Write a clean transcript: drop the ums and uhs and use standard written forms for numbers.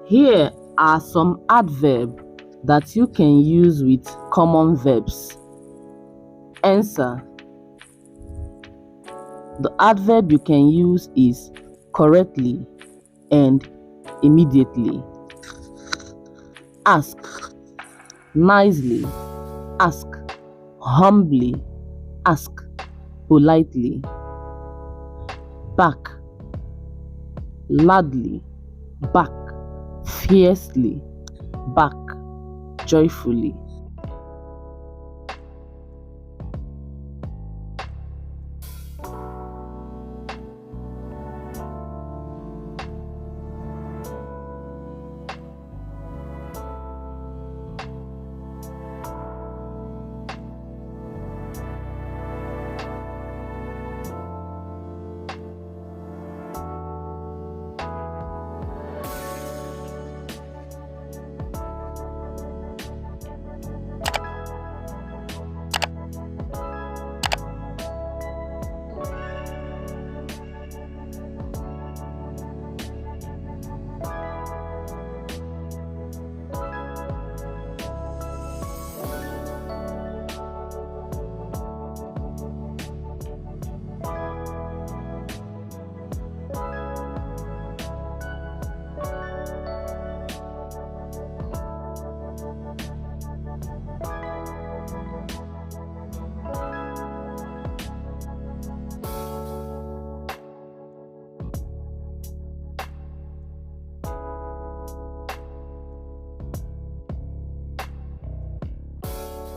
Here are some adverbs that you can use with common verbs. Answer. The adverb you can use is correctly and immediately. Ask, nicely. Ask, humbly. Ask, politely. Back, loudly. Back, fiercely. Back, joyfully.